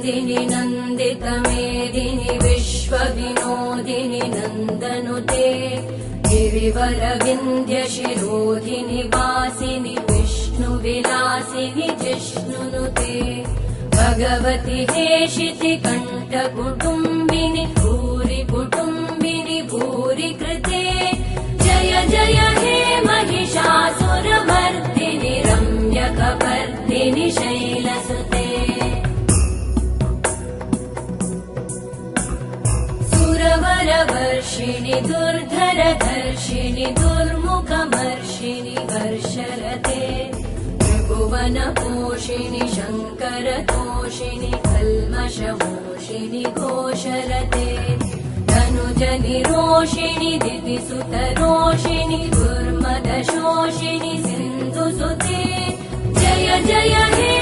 नन्दिनि नन्दितमेदिनि विश्वविनोदिनि नन्दनुते गिरिवरविन्ध्यशिरोधिनि वासिनि विष्णुविलासिनि जिष्णुनुते भगवति हेशिति कण्ठकुटुम्बिनि भूरि कुटुम्बिनि भूरि कृते जय जय हे महिषासुरमर्दिनि रम्यकपर्दिनि शैलसुते सुरवरवर्षिणि दुर्धरधर्षिणि दुर्मुखमर्षिणि वर्षरते त्रिभुवनपोषिणि शङ्करतोषिणि कल्मषमोषिणि घोषरते धनुजनिरोषिणि दितिसुतरोषिणि दुर्मदशोषिणि सिन्धुसुते जय जय हे